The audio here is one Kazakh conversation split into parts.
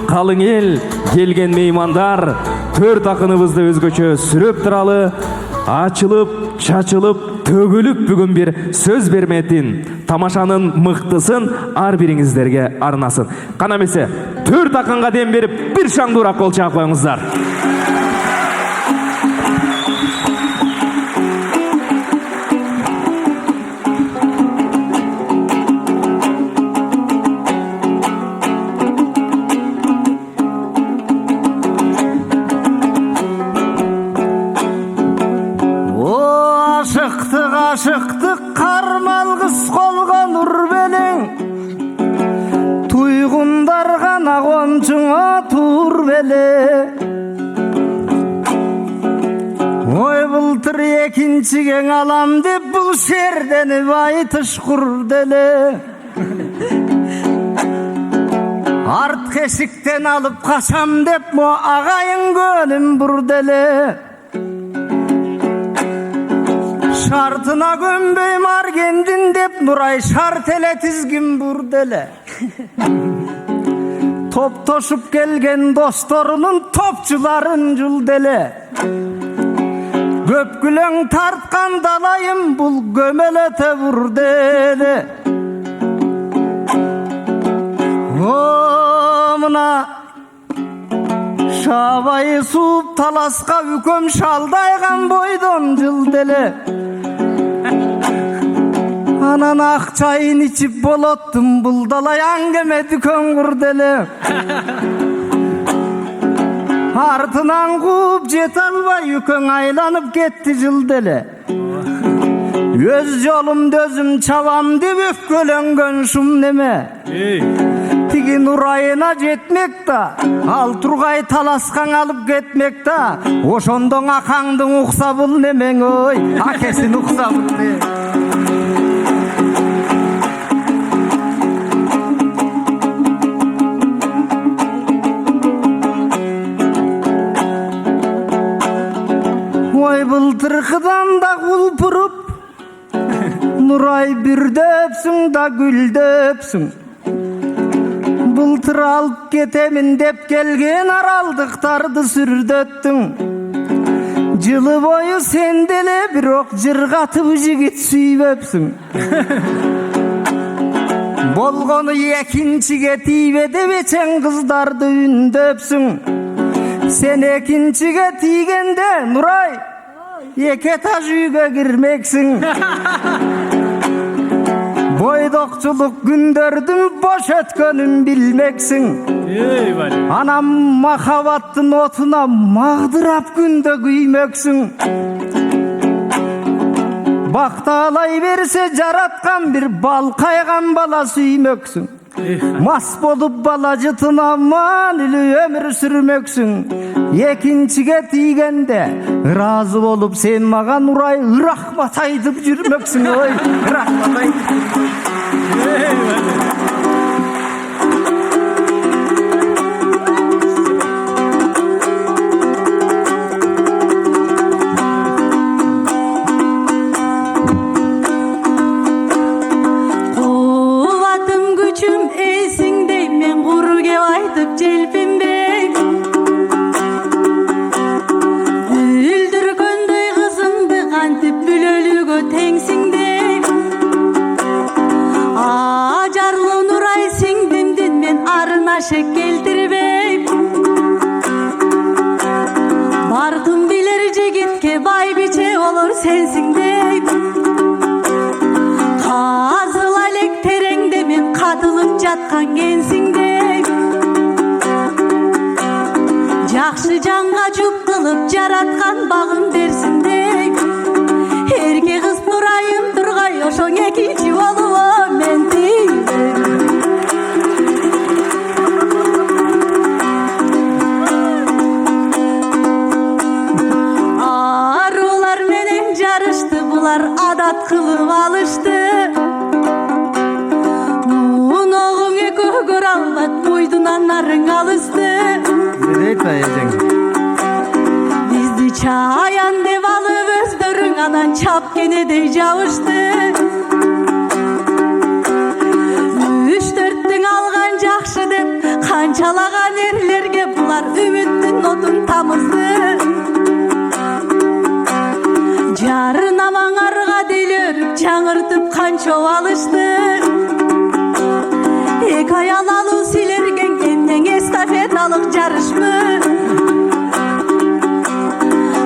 қалың ел, келген меймандар, төрт ақыныбызды өзгөчө сүрөп туралы, ачылып, чачылып, төгіліп бүгін бір сөз берметін, тамашанын мықтысын ар бириңиздерге арнасын. Қана эмесе, төрт ақынға дем беріп, бір шаңдурақ қол чаап коюңуздар. Ашықтық қармалғыс қолған үрбелең, туйғындарған ағончыңа тур беле. Ой бұлтыр екіншіген алам деп бұл шерденіп айтыш құрделе. Арт кешіктен алып қашам деп мо ағайын көнім бұрделе. Шартына көнбей маргендин деп Нурай шарт эле тизгин бурделе. Топтошуп келген досторунун топчуларын жулделе. Көп күлөң тарткан далайым бул көмөлөтө бурделе. О мына шабайы сууп таласка үкөм шалдайган бойдон жылделе. Анан ак чайын ичип болоттум, бул далай аңгеме дүкөн курделе. Артынан кууп жете албай үкөң айланып кетти жылделе. Өз жолумду өзүм чабам деп өпкөлөнгөн шум неме. Тиги Нурайына жетмек да, ал Тургай таласкан алып кетмек да. Ошондон акаңдын укса бул немең ой, акесин укса бул не. Ой былтыркыдан да кулпуруп, Нурай бүрдөпсүң да гүлдөпсүң. Былтыр алып кетемин деп келген аралдыктарды сүрдөттүң. Жылы бою сен деле бирок жыргатып жигит сүйбөпсүң. Болгону экинчиге тийбе деп эчең кыздарды үндөпсүң. Сен экинчиге тийгенде Нурай эки этаж үйгө кирмексиң. Бойдокчулук күндөрдүн бош өткөнүн билмексиң. Анам махабаттын отуна магдырап күндө күймөксүң. Бакталай берсе жараткан бир балкайган бала сүймөксүң. Мас болуп бала жытын аман үлү өмүр сүрмөксүң. Экинчиге тийгенде ыраазы болуп сен мага Нурай ырахмат айтып жүрмөксүң. Ой, ырахмат айтып. Şek keltirmeyip Barkın bilir cegitke bay biçe olur sensin deyip Kazıl alek terengde men katılıp jatkan gensin deyip Jakşı janga jup kılıp jaratkan bagın bersin deyip Erke kız Nurayım Turgay oşoň ekinci olup men deyip adat kılıp alıştı. Munoğun ekogor almat boydunan narın alıştı. Bizdi çayan devalı özdörün anan çap gene de javıştı. 3-4'tün algan jakşı dep Kançalagan erlerge bular ümittün odun tamızdı. Jarın aman arga delörüp çağırtıp kanço alıştı. Ayal alı silergen enden estafetalık jarışmı.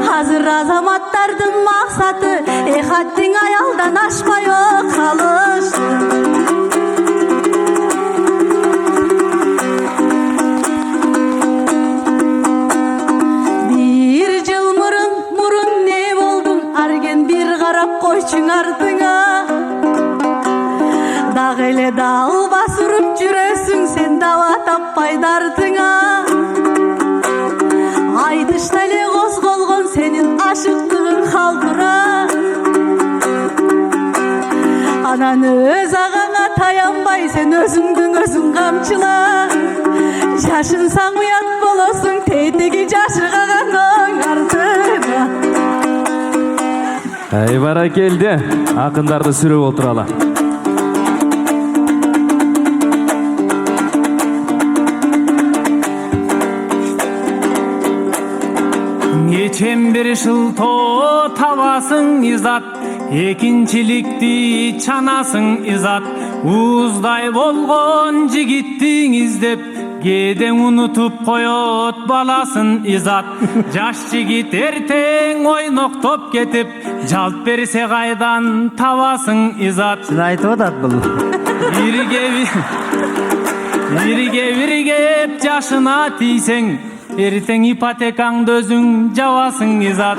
Hazır azamatlardın maksatı haddin ayaldan aşmay o kalıştı. Bir jıl murun ne boldun argen bir karap koyçun ardına. Dağ ele dağ basırıp jüresün sen dava tappay dardına. Aytışta ele kozgolgon senin aşıktığın haldıra. Anan öz ağana tayanbay sen özüңdүн özüң kamçıla. Şaşınsan uyat bolosun teydegi jaşırgagan ardına. Ай баракелде, акындарды сүрөп отуралы. Geçen bir şılto tavasın izat, ekinçilikti çanasın izat. Uzday bolgon jigittin izdep, keden unutup koyot balasın izat. Jaş jigit erteң oynoktop ketip, жалт берсе кайдан табасың izat. Siz aytıp atat bul. Birge жашына тийсең, эртең ипотекаңды өзүң жабасың изат.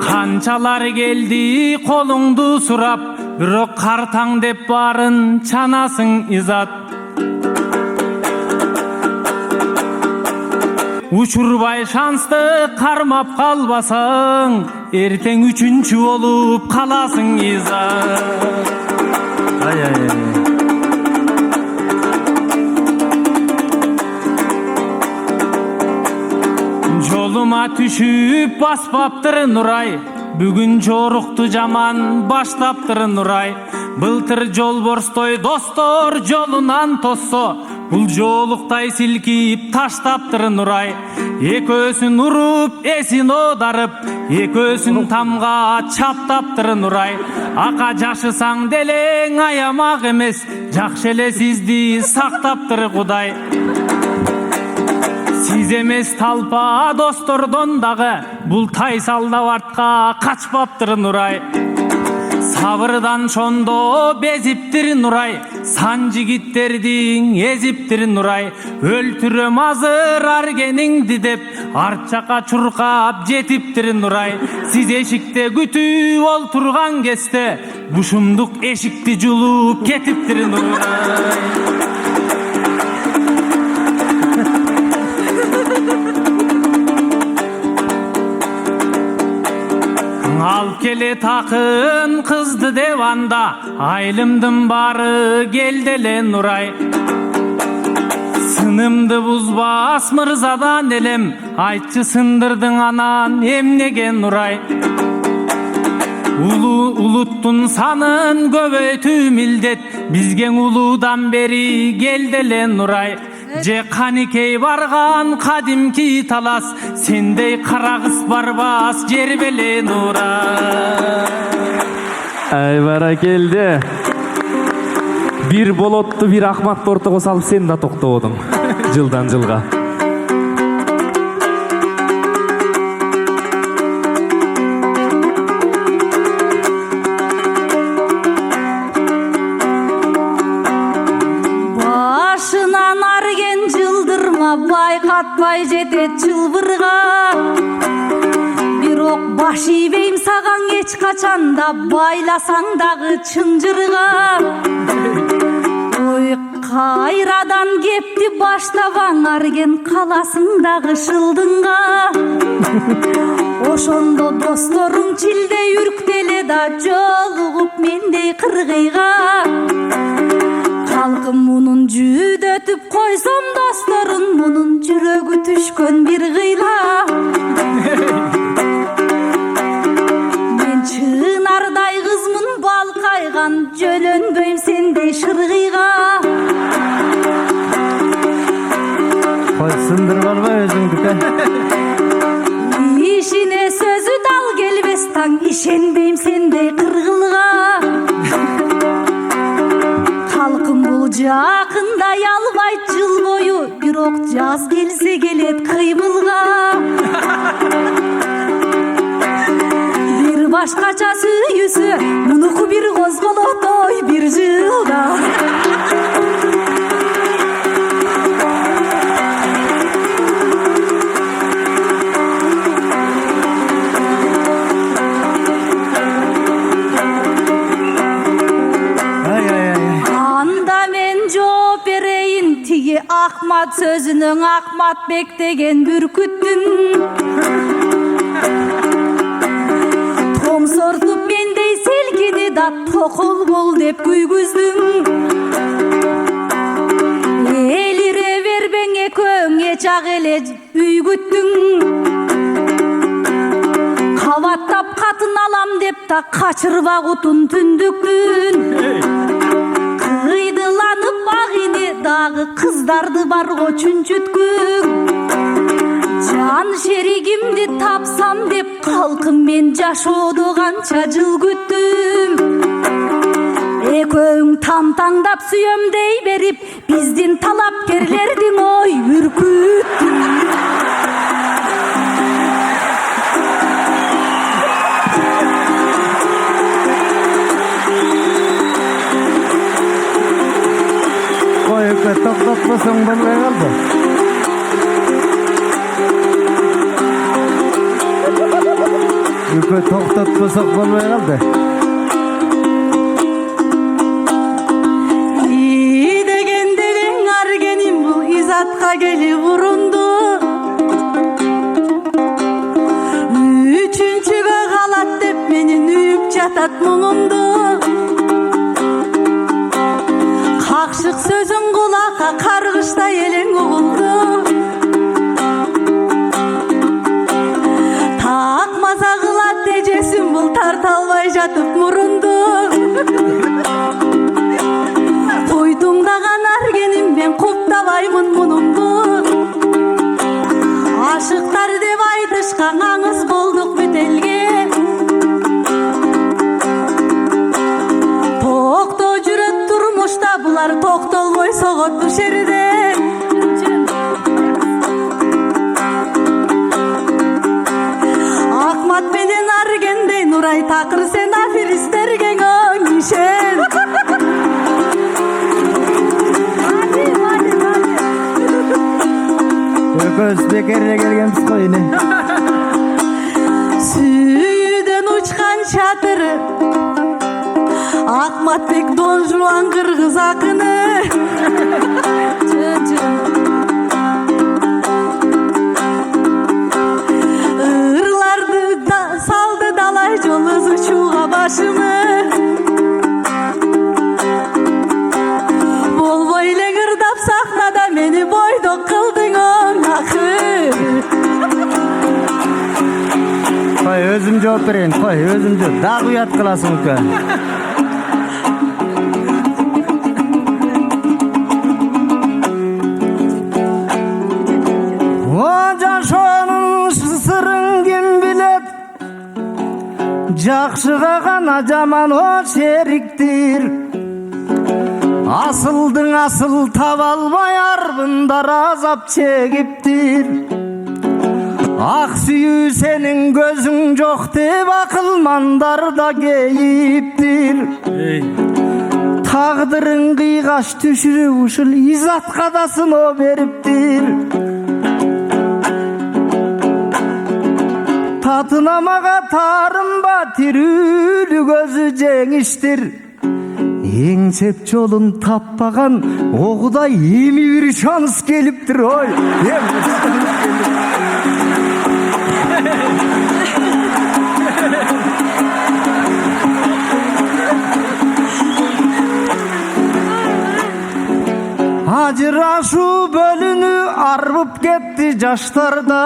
Канчалар келди колуңду сурап, бирок картаң деп барын чанасың изат. Учурбай шансты кармап калбасаң, эртең үчүнчү болуп каласың изат. Жолума түшүп баспаптыр Нурай, бүгүн жорукту жаман баштаптыр Нурай. Былтыр жол борстой достор жолунан тоссо, бул жолуктай силкип таштаптыр Нурай. Экөөсүн уруп эсин одарып, экөөсүн тамга чаптаптыр Нурай. Ака жашысаң делең аямак эмес, жакшы эле сизди сактаптыр Кудай. Сиз эмес талпа достордон дагы, бул тайсалда артка качпаптыр Нурай. Сабырдан шондо безиптир Нурай, сан жигиттердин эзиптир Нурай. Өлтүрөм азыр аргениңди деп, арт жака чуркап жетиптир Нурай. Сиз эшикте күтүп олтурган кезде, бушумдук эшикти жулуп кетиптир Нурай. Алып келе такын кызды деп анда, айлымдын бары келделе Нурай. Сынымды бузбас мырзадан элем, айтчы сындырдың анан эмнеге Нурай. Улуттун санын көбөйтүү милдет, бизге улуудан бери келделе Нурай. Же каникей барган кадимки талас, сендей кара кыз барбас жер беле Нурай. Ай баракелде. Бир болотту бир Ахматты ортого салып сен да токтободуң. Жылдан жылга. Байкатпай жетет чылбырга, бирок баш ийбейм саган эч качанда, байласаң дагы чынжырга. Ой кайрадан кепти баштабаң, арген каласың дагы шылдыңга. Ошондо досторуң чилдей үрктеле да, жолугуп мендей кыргыйга. Халкым мунун жүдөтүп койсом досторун, мунун жүрөгү түшкөн бир кыйла. Мен чынардай кызмын балкайган, жөлөнбөйм сендей шыргыйга. Koy sındırıp alma özüңdүkü. İşine sözü dal gelbes taң, işenbeyim sendey kırgılga. Halkım bul jakында ялбайт жыл бою, бирок жаз келсе келет кыймылга. Бир башкача сүйүүсү, мунуку бир козголот ой бир жылда. Ахмат сөзүнүң Ахматбек деген бүркүттүн томсортуп мендей селкини да токол бол деп күйгүздүң. Элире бербең экөөң эчак эле үйгүттүң. Кабаттап катын алам деп та качырбак утун түндүктүн. Кыйдыланып багыны дагы кыздарды барго чүнчүткүң. Жан шеригимди тапсам деп калкым мен жашоодо канча жыл күттүм. Экөөң тамтаңдап сүйөм дей берип, биздин талапкерлердин ой үркүттүм. Toktotmasang bolmay kaldı. Yükü toktotmasak bolmay kaldı. İyi degen argenim bu izatka gelip vurundu. Üçüncüge kalat dep menin üyüp çatat mumumdu. Kakşık sözün kulakka kargışta elin uğuldu. Takmaza kılat decesin bul tartalbay jatıp murundu. Koydumdağan argenim ben kuptabaymın munumdu. Aşıklar dep aytышкан аңыз болдук бүт элге. Токто жүрөт турмушта булар токтолбой согот бу шерде. Ахмат менен аргендей Нурай такыр сен аферистерге ишен. Özbeker'e gelgenmiz koy yine. Сүйүүдөн учкан чатыры Ахматбек Дон Жуан кыргыз акыны. Ырларды да салды далай жол ызычууга башымы. Болбой эле кырдап сахнада мени бойдок кылдың оң акыр. Koy özüm жооп берейин, koy özüm жооп. Дагы уят кыласың ука. О жашоонун сырын ким билет? Жакшыга гана жаман о шериктир. Асылдың асыл таба албай арбындар азап чегиптир. Ак сүйүү сенин көзүң жок деп акылмандар да кейиптир. Тагдырың кыйгаш түшүрүп ушул изатка да сыноо бериптир. Татынамага тарынба тирүүлүк өзү жеңиштир. Еңсеп жолун таппаган огудай эми бир шанс келиптир ой. Ажырашуу бөлүнүү арбып кетти жаштарда.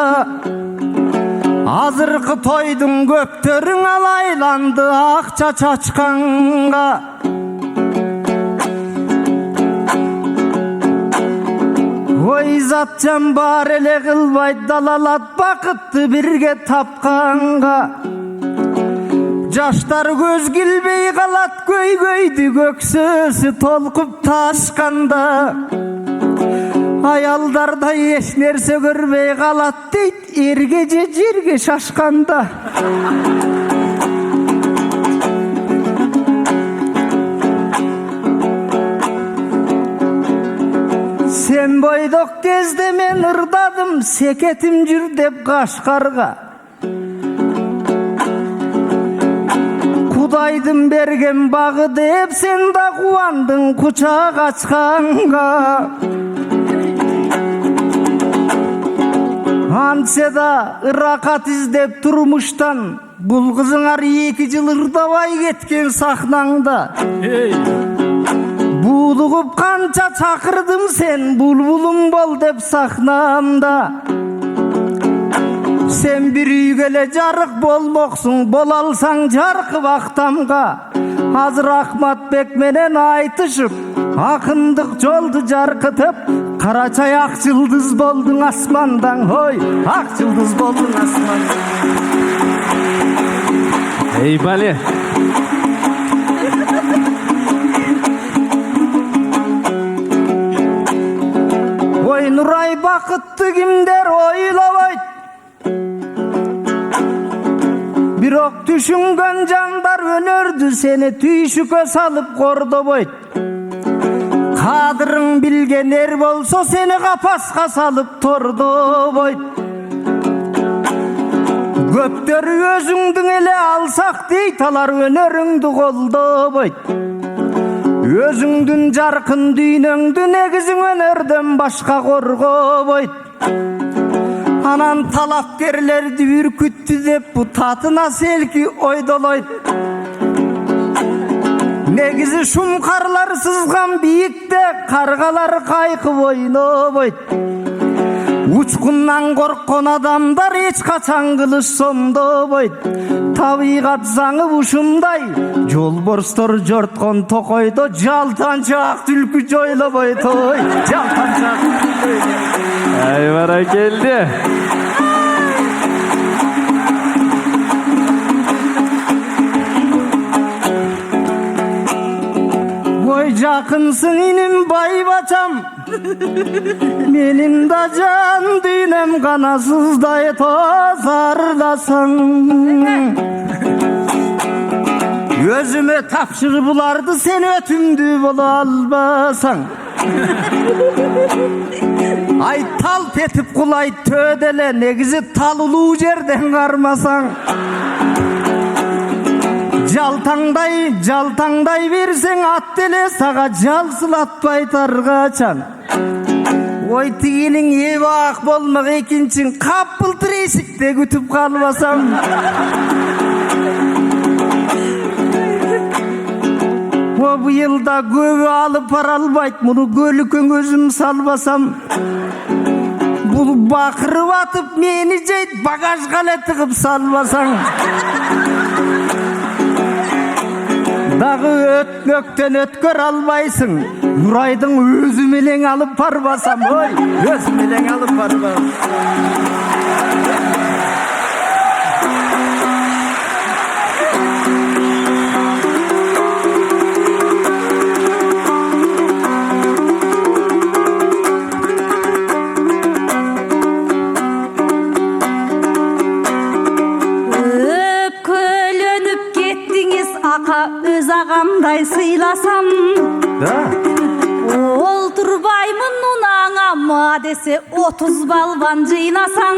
Азыркы тойдун көптөрүң алайланды акча чачканга. Oy zatcan bar ele kılbay dalalat bakıttı birge tapkanga. Jaşlar göz gilbey kalat göy göydü göksüsü tolkup taşkanda. Ayaldarda eş nerse görmey kalat deyt ergece jirge şaşkanda. Sen boydok kezde men ırdadım seketim jür dep Kaşgarga. Kudaydım bergen bağı dep sen da kuvandın kuçak açkanga. Hanseda ırakat izlep turmuştan bul kızınar 2 yıl ırdabay ketken sahnangda. Bulugup kança çakırdım sen bulbulum bol dep sahnamda. Sen bir üygele jarık bolmoksun bol alsan jarkı vaktamga. Hazır Ahmet Bek menen aytışıp akındık joldu jarkıtıp Karaçay ak yıldız boldun asmandan hoy ak yıldız boldun asmandan. Ey bale. Oy Nuray bakıttı kimder oylabay. Bir ok düşüngen canlar önördü seni tüyşüke salıp kordoboy. Kadırın bilgen er bolsa seni kapaska salıp tordoboy. Göptörü özüңdün ele alsak deyt alar önörüңdü koldoboy. Özüңdün jarkın düýnöňdü negizin önörden başka korgoboy. Anan talapkerlerdi ürküttü dep bu tatına selki oydoloy. Negizi şum karlar sızgan biyikte kargalar kaykı oynoboy. Uçkundan korkon adamlar hiç kaçan kılıç sondoboy. Tabiat zаңы ушундай жолборстор жорткон токойдо жалтанчак түлкү жойлобой той жалтанчак. Ay bana geldi. Oy jakınsın inim baybaçam. Benim da can düğnem kanasızday tozarlasan. Gözüme tapşır bulardı sen ötümdü bolu albasan. Ay tal petip kulay tödele negizi tal ulu jerden karmasan. Jaltаңдай берсең ат деле сага жалсылатпай таргачан. Ой тигинин эбак болмак экинчиң капылтыр эшикте күтүп калбасам. О быйылда көбү алып бара албайт муну көлүкөң өзүм салбасам. Бул бакырып атып мени жейт багажга эле тыгып салбасаң. Дағы өтмөктен өткөр албайсың. Нурайдың өзү менен алып барбасам, ой, өзү менен алып барбасам. Öz ağamday sıylasam Olturbаймын unağına ma dese 30 balvan jıйнасаң.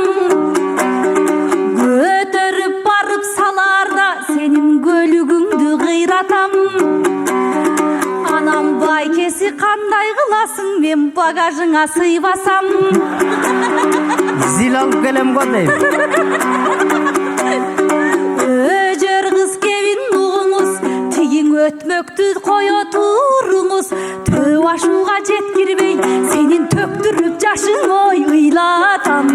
Götörüp barıp salarda senin gölügüңdü kıyratam. Anam baykesi kanday kılasың men bagajıңa sıyбасам. Zil alıp gelem kodayım. Öjör kız kevin uğuңuz ötmöktü koyo turuңuz. Töv aşuğa jetkirбей senin töktürüp jaşың oy ыйлатам.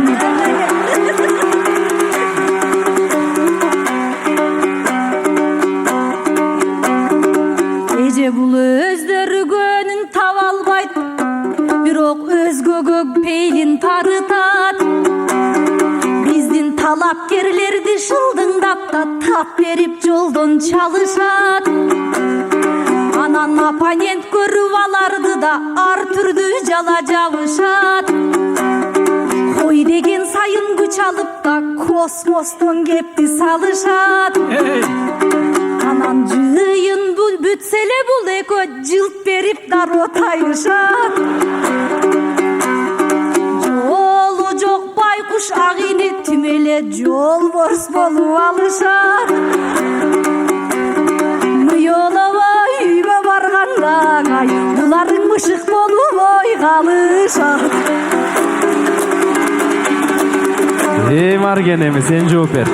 Эже бул өздөрү көнүн таба албайт. Бирок өзгөгө elin tarıtat. Bizdin talapkerlerdi şıldыңdap da tap berip joldan çalışat. Anan opponent görüp alardı da ar türdü jala jabышат. Koy degen sayın güç alıp da kosmoston kepti salışat. Anan jıyın bu bütsele bul eko jılт berip da rotayışat. Jolu jok baykuş ağini tümele jol bors bolup alışat. Mıyolaba üyme barganda ay buların mışık bolup oy kalışat. Margenemi sen жооп бер.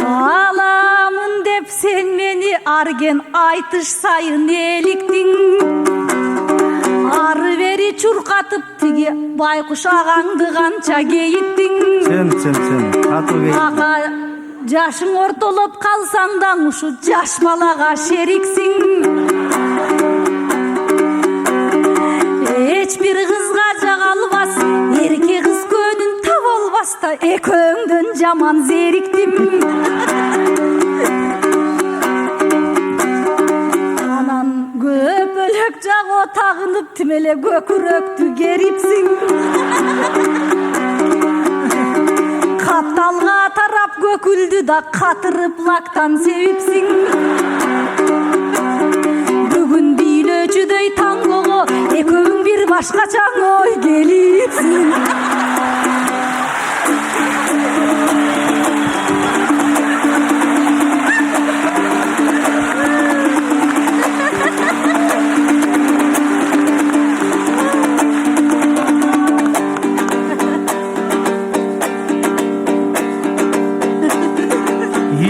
Alamın dep sen meni argen aytış sayın eliktin. Arı beri çurkatıp tigi baykuş ağаңды kança geyittin. Sen katı geyittin. Aka Jaşın ortolop kalsаңdan uşu jaş balaga şeriksin. Hiç bir kızga jagalbas, erke kız könün tab olbasta ekөөңдөн jaman zeriktim. Anan köpölök jago tagınıp timele göküröktü geripsin. Kaptalga tarap göküldü da katırıp laktan sevipsin. Bugün biylöçüдөй tangogo ekөөң bir başkaçan oy gelipsin.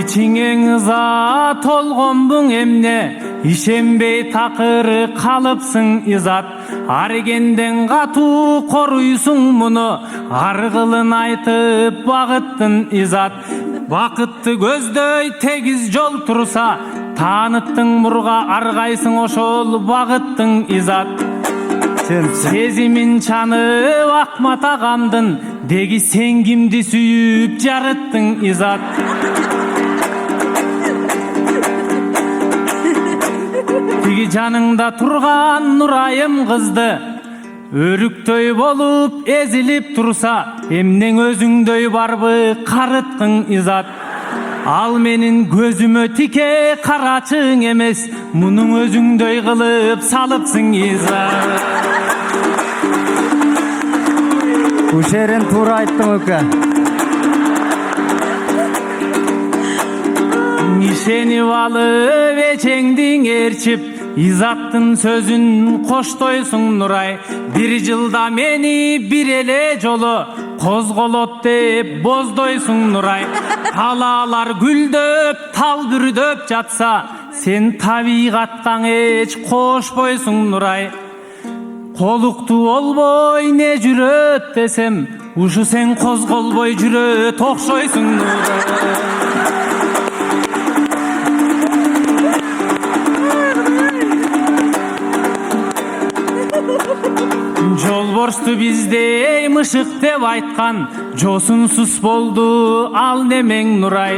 İçiňe ıza tolgonbuň emne, işenbey takırı kalıpsın izat. Argenden katu koruysun munu, argılın aytıp bagıttın izat. Vakıtты gözdöy tegiz jol tursa, tanıttın murga argaysın oşol bagıttın izat. Sezimin çanı akmat agamdın, degi sen kimdi süyüp jarıttın izat. Tigi janыңda turgan Nurayım kızdı, örüktöy bolup ezilip tursa, emneň özüңдөy barby karıtkın izat. Al menin gözümö tike karaçıň emes, munun özüңдөy kılıp salıpsın izat. Uşerin tur ayttım öke. İşenip alıp eçeňdiň erçip, izattın sözün koştoysun Nuray. Bir jılda meni bir ele jolu kozgolot dep bozdoysun Nuray. Talalar güldöp tal bürдөp jatsa, sen tabigattan eç koşboysun Nuray. Koluktu olboy ne jüröt desem, uşu sen kozgolboy jüröt okşoysun Nuray. Жолборсту биздей мышык деп айткан, жосунсуз болду ал немең Нурай.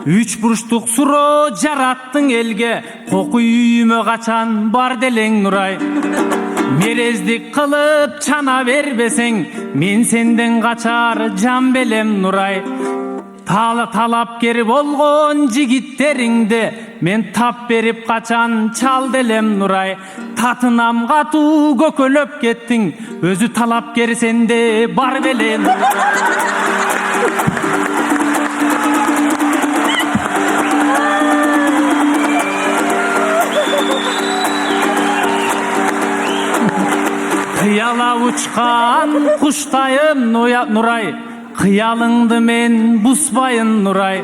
Үч бурчтук суро жараттың элге, кокуй үйүмө качан бар делең Нурай. Мерездик кылып чана бербесең, мен сенден качар жан белем Нурай. Талапкер болгон жигиттериңди мен тап берип качан чал делем Нурай. Татынам катуу көкөлөп кеттиң, өзү талапкер сенде бар белем. Кыяла учкан куштайым Нурай, кыялыңды мен бузбайын Нурай.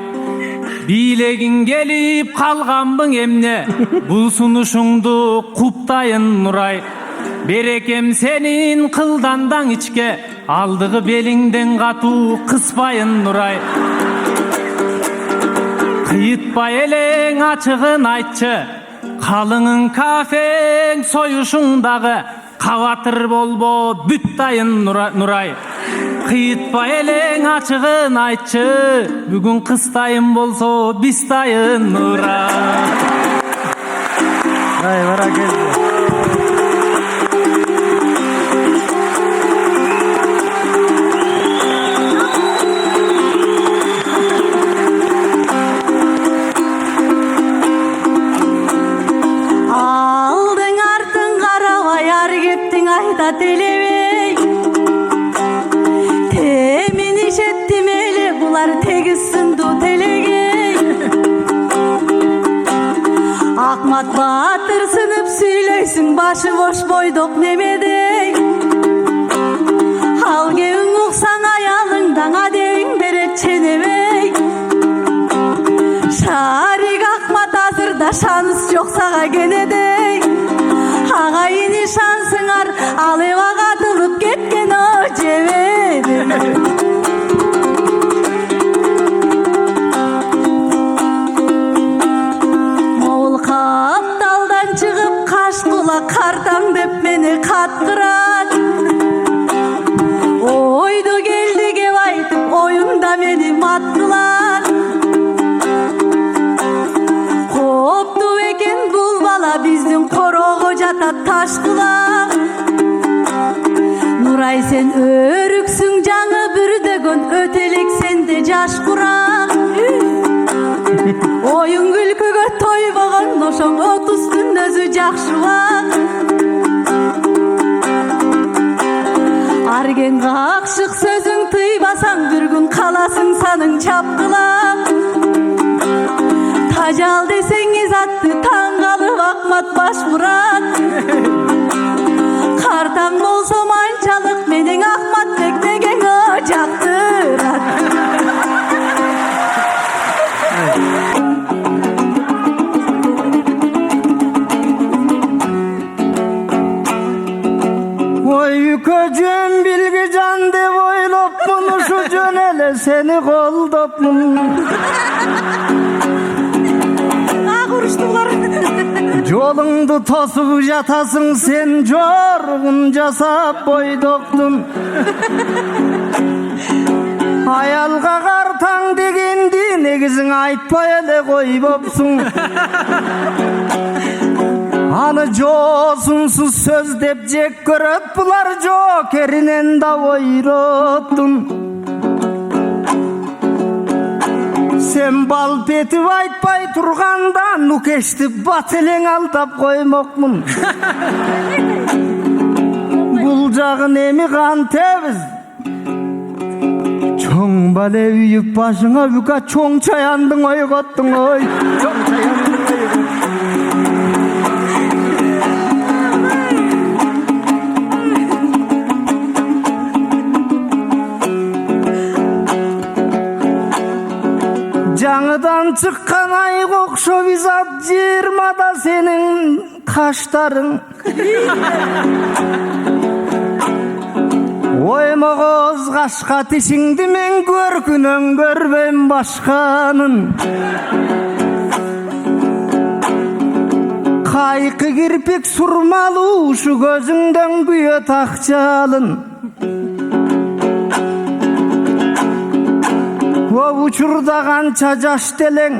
Бийлегиң келип калганбың эмне, бул сунушуңду куптайын Нурай. Берекем сенин кылдандаң ичке, алдыгы белиңден катуу кыспайын Нурай. Kıyıtpa eleң açığın aytçı, kalыңın kafeң soyuşuңдағы, Kawatır bolbo büt dayın Nuray. Kıyıtpa eleň açığın aytçı, Бүгүн kıstayın bolso bistayın Nuray. Ay barakallah. Aldың артың қарабай ар кептің айта телебей Темин ишеттим эле булар тегиз сынду телегей Акмат Батыр сынып сүйлөйсүң башы бош бойдок немедей Ал кебиң уксаң аялыңдан адегиң берет ченебей Шарик Акмат азырда шаныс жок сага кенедей Агайын ишансыңар ал эбага атылып кеткен о жебеди Моул капталдан чыгып Кашкула картаң деп мени каткырат Ойду келди кеп айтып оюнда мени мат кылат Копту экен бул бала биздин корого жатат таш кулак Нурай сен өрүксүң жаңы бүрдөгөн өтелек сенде жаш курак Оюн күлкүгө тойбогон ошоң 30 күн өзү жакшы убак Арген какшык сөзүң тыйбасаң бир күн каласың саның чапкылап Тажал десеңиз атты таң калып Акмат Башмурат Картаң болсом анчалык менин Акмат бекнегең о жактырат Ой көжөн билги жан деп ойлопмун ушу жөн эле сени колдопмун Агуруштуулар Жолуңду тосуп жатасың сен жоргун жасап бойдоктун Аялга картаң дегенди негизиң айтпай эле койбопсуң Аны жоосунсуз сөз деп жек көрөт булар жоокеринен да ойроттун Сен балпетип айтпай турганда Нукешти бат элең алдап коймокмун Бул жагын эми кантебиз Чоң бале үйүп башыңа бүка чоң чаяндың ойготтуң ой Чоң чаяндың ойготтуң Жаңыдан чыккан айга окшоп изат 20да сенин каштарың Оймогоз кашка тишиңди мен көркүнөн көрбөйм башканын Кайкы кирпик сурмалуу ушу көзүңдөн күйөт акчалын О учурда канча жаш делең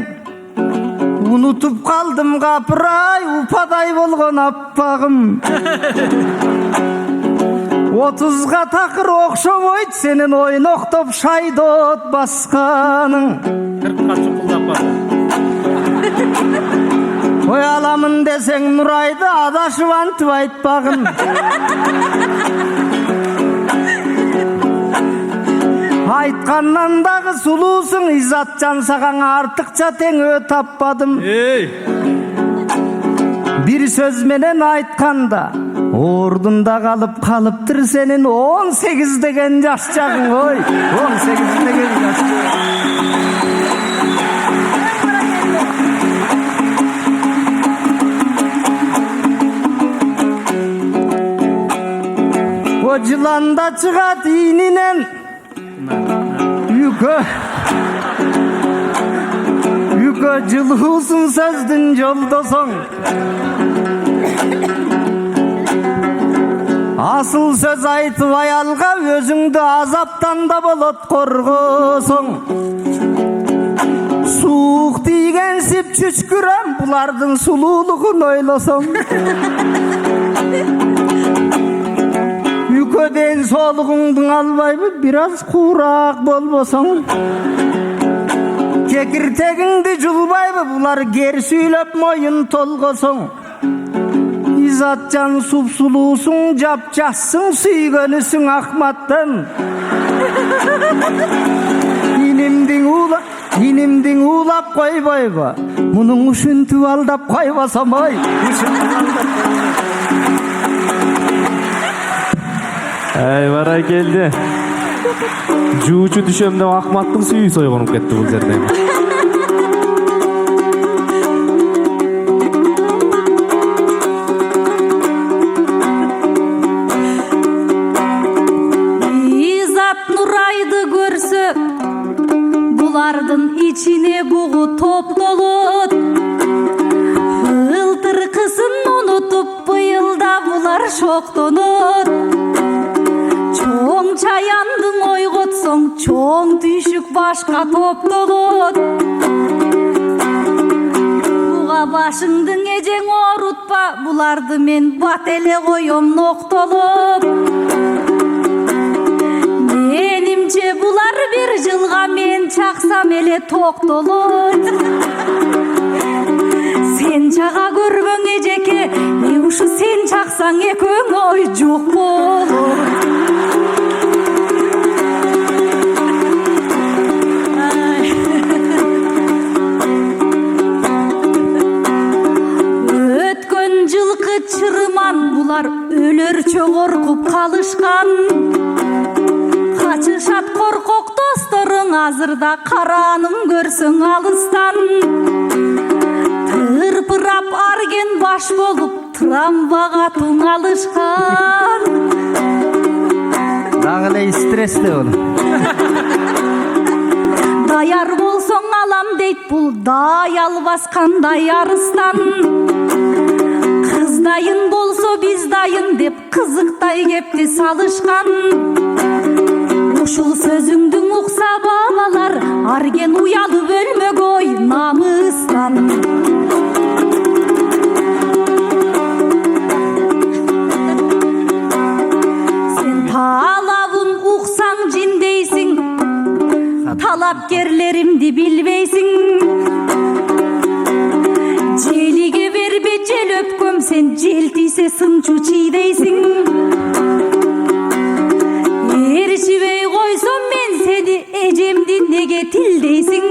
Унутуп калдым капырай упадай болгон аппагым 30га такыр окшобойт сенин ойноктоп шайдот басканың 40га чукулдап бар. Ой аламын десең Нурайды адашып антып айтпагын Айтканнан дагы сулуусуң Изатжан сагаң артыкча теңөө таппадым Бир сөз менен айтканда ордунда калыптыр сенин 18 деген жаш жагың ой 18 деген жаш О жыланда чыгат үйкө жылуусун сөздүн жолдосоң асыл сөз айтып аялга өзүңдү азаптан да болот коргосоң суук тийгенсип чүчкүрөм булардын сулуулугун ойлосоң үкөден соолугуңду албайбы бир аз куураак болбосоң кекиртегиңди жулбайбы булар кер сүйлөп моюн толгосоң изатжан сулуусуң жапжассың сүйгөнүсүң акматтын инимдиң уулап койбойбу мунуң ушинтип алдап койбосом ой Ай бара келди. Жуучу түшөм деп Акматтын сүйүү сойгонуп кетти бул жерде. Изат Нурайды көрсө булардын ичине бугу топтолот ылтыркысын унутуп быйылда булар шоктонот чоң чаяндың ойготсоң чоң түйшүк башка топтолот буга башыңдың эжең оорутпа буларды мен бат эле коем ноктолоп менимче булар бир жылга мен чаксам эле токтолот сен чага көрбөң эжеке ушу сен чаксаң экөөң ой жок болот жылкы чырман булар өлөрчө коркуп калышкан качышат коркок досторуң азырда караным көрсөң алыстан тырпырап арген баш болуп трамвага туң алышкан дагы эле стрессте болот даяр болсоң алам дейт бул даял баскандай арыстан кыз дайын болсо биз дайын деп кызыктай кепти салышкан ушул сөзүңдүн укса бабалар арген уялып өлмөк ой намыстан сен талабын уксаң жиндейсиң талапкерлеримди билбейсиң желиге бербе жел өпкөм сен жел тийсе сынчу чийдейсиң эришибей койсом мен сени эжемди неге тилдейсиң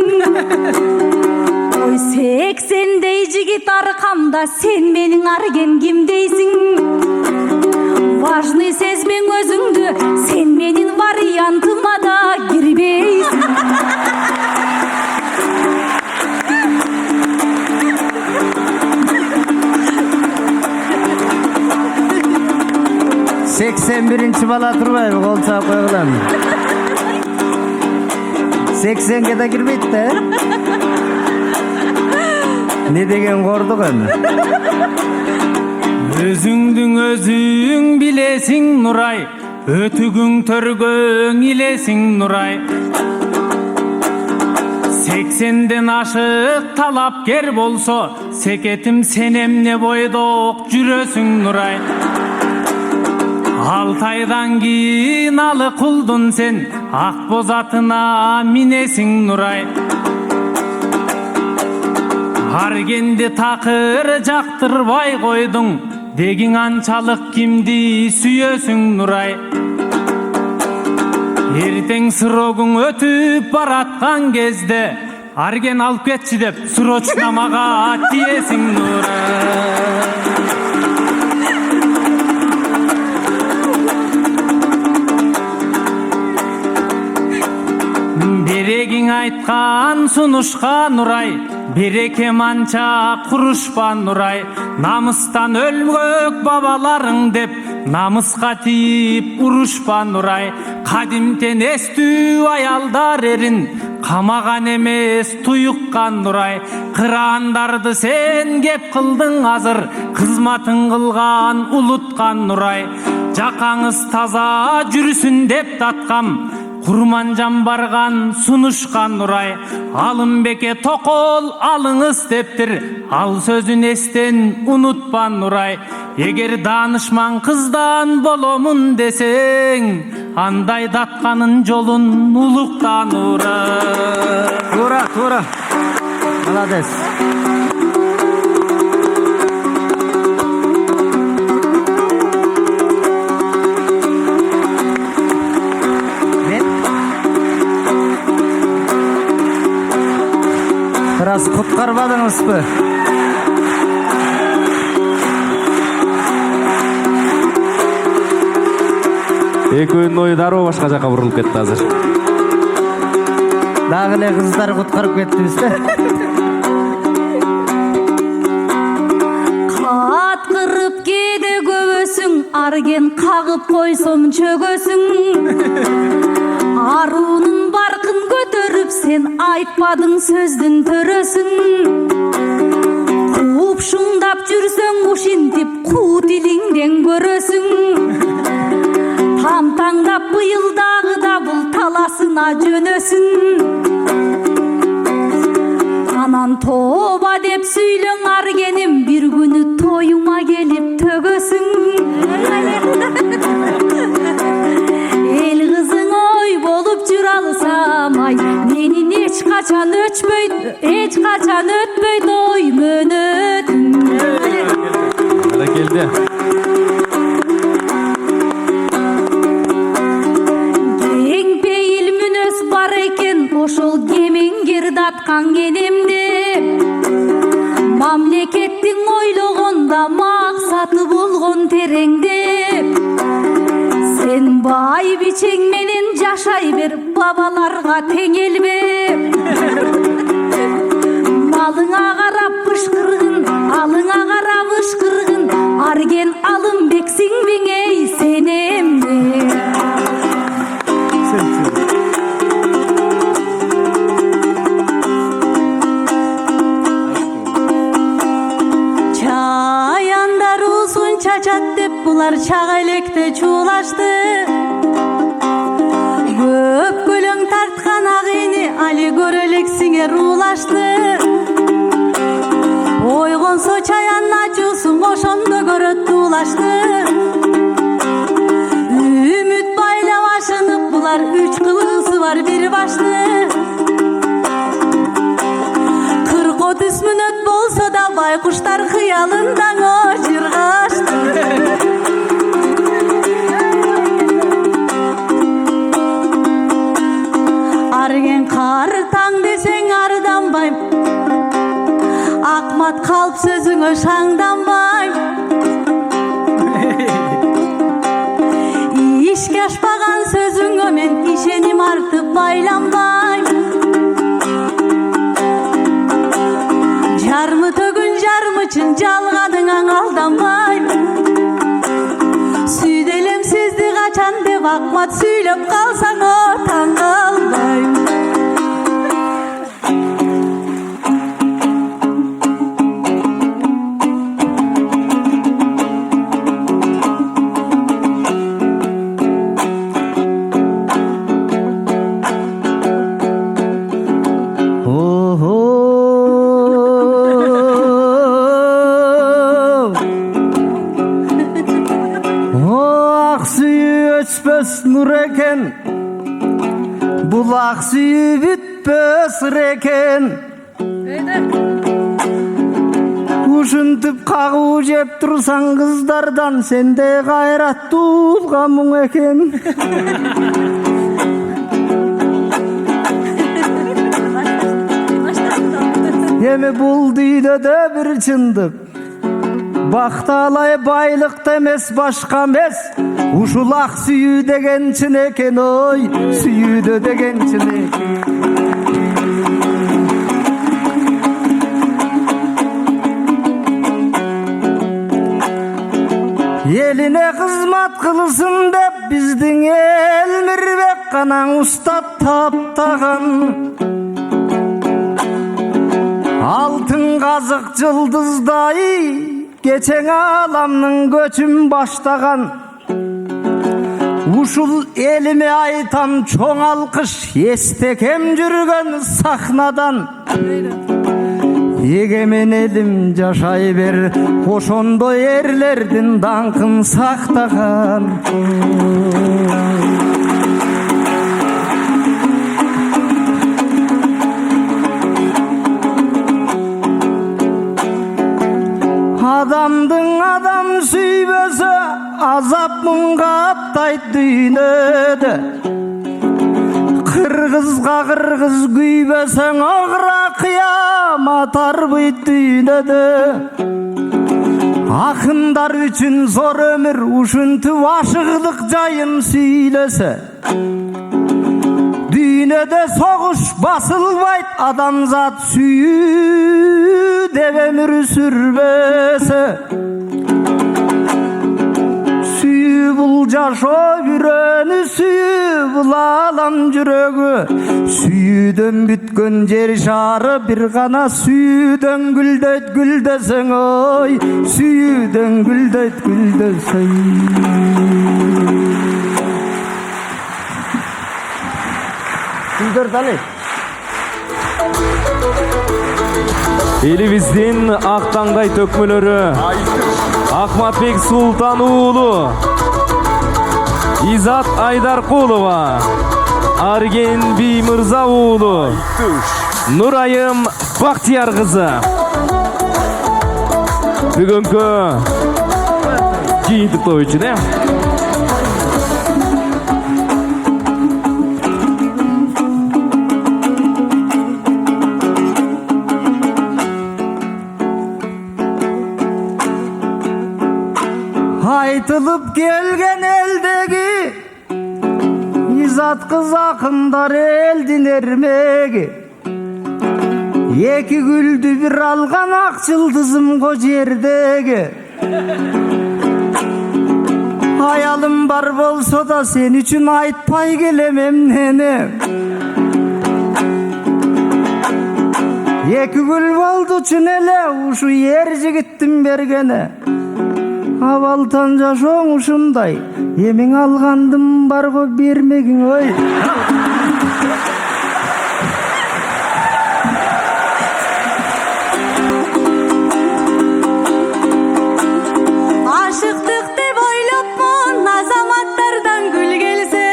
ой 80дей жигит аркамда сен менин арген кимдейсиң важный сезбең өзүңдү сен менин вариантыма да кирбейсиң 81 bala turбайбы кол чаап койгулам 80ге да кирбейт да не деген кордук эми Өзүңдүң өзүң билесиң Нурай өтүгүң төргөң илесиң Нурай 80ден ашык талапкер болсо секетим сен эмне бойдок жүрөсүң Нурай 6 айдан кийин алы кулдун сен ак боз атына минесиң Нурай аргенди такыр жактырбай койдуң дегиң анчалык кимди сүйөсүң Нурай эртең срогуң өтүп бараткан кезде арген алып кетчи деп срочнамага тиесиң Нурай берегиң айткан сунушка Нурай береке манча курушпа Нурай намыстан өлмөк бабаларың деп намыска тиип урушпа Нурай кадимтен эстүү аялдар эрин камаган эмес туюккан Нурай, кыраандарды сен кеп кылдың азыр, кызматын кылган улуткан Нурай. Жакаңыз таза жүрүсүн деп таткам, Курманжан барган сунушкан Нурай. Алымбекке токол алыңыз дептир, ал сөзүн эстен унутпан Нурай. Эгер даанышман кыздан боломун десең, андай датканын жолун улукта Нурай. Тура. Молодец. Biraz kutkarmadınız mı? Экөөнүн ою дароо башка жака бурулуп кетти азыр. Дагы эле кыздар куткарып кеттибиз да. Каткырып кээде көбөсүң, арген кагып койсом чөгөсүң. Аруунун баркын көтөрүп сен айтпадың сөздүн төрөсүң. Куупшуңдап жүрсөң ушинтип куу тилиңден көрөсүң. Тамтаңдап быйылдагы да бул таласына жөнөсүң. Анан тооба деп сүйлөң аргеним, бир күнү тоюма келип төгөсүң. Эл кызың ой болуп жүрө алсам ай, менин эч качан өтпөйт ой мөнөтүм. Келди. Ошол кемеңгер даткан кенемде, мамлекеттин ойлогонда максаты болгон тереңде. Сен бай бичең менен жашай бер, бабаларга теңелбе. Малыңа карап бышкыргын, алыңа карап ышкыргын, арген Алымбексиң биң эй сен эмне. Чачат деп булар чага электе чуулашты. Көп көлөң тарткан агыйны али көрө элексиңер уулашты. Ойгонсо чаян ачуусуң ошондо көрөт туулашты. Үмүт байлап ашынып булар үч кылысы бар бир башты. Кыркот үсмүнөт болсо да байкуштар кыялындаң ожиргашты. Арген картаң десең арданбайм, акмат калп сөзүңө шаңданбайм. Ишке ашпаган сөзүңө мен ишеним артып байланбайм. Жармы төгүн жармычын жалгадыңаң алданбайм. Сүйделем сизди качан деп акмат сүйлөп калсаң таң калбайм. Nur eken, bulak suyu bitpes reken. Ушинтип кагуу жеп турсаң кыздардан, сенде кайрат туулгамың экен. Эми бул дүйнөдө бир чындык, бакталай байлыкта эмес башка эмес. Ушул ак сүйүү деген чын экен, ой, сүйүүдө деген чын экен. Элине кызмат кылсын деп биздин эл Мирбек канаң устат таптаган. Altın kazık yıldızday geçen alamның göçün baştagan. Uşul elime aytan çoğ alkış estekem жүрген sahnadan. Egemen elim jaşay ber ошондой эрлердин даңкын сактаган. Adamdың адам сүйбөсө азап муңга аптайт дүйнөдө. Kırgızga kırgız güybesen ağıra kıyamat arбыйт dүйnödö. Akındar üçün zor ömür uşuntu aşıklık jayын süylese. Dүйnödö soğuş basılbayt adamzat sүйүү деп ömür sürбөсө. Sүйүү бул жашоо бирөөнү сүйүү бул алам жүрөгү. Сүйүүдөн бүткөн жер шары бир гана сүйүүдөн гүлдөйт гүлдөсөң ой. Сүйүүдөн гүлдөйт гүлдөсөң. Күлдөр таны. Элибиздин ак таңдай төкмөлөрү Ахматбек Султан уулу, Изат Айдаркулова, Арген Биймырза уулу, Нурайым Бактияр кызы. Бүгүнкү жыйынтык той үчүн Айтылып келген элдеги изат кыз акындар элдин эрмеги. Эки гүлдү бир алган ак жылдызым го жердеги. Аялым бар болсо да сен үчүн айтпай келем эмнени. Эки гүл болду чын эле ушу ер жигиттин бергени. Абалтан жашооң ушундай, эмиң алгандым барго бермегиң ой. Ашыктык деп ойлопмун азаматтардан гүл келсе.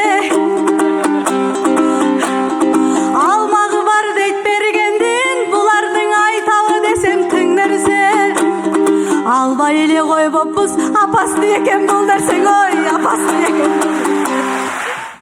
Алмагы бар дейт бергендин, булардын айтабы десем тың нерсе. Албай эле койбоппуз, апасты экен бул нерсең ой, апасты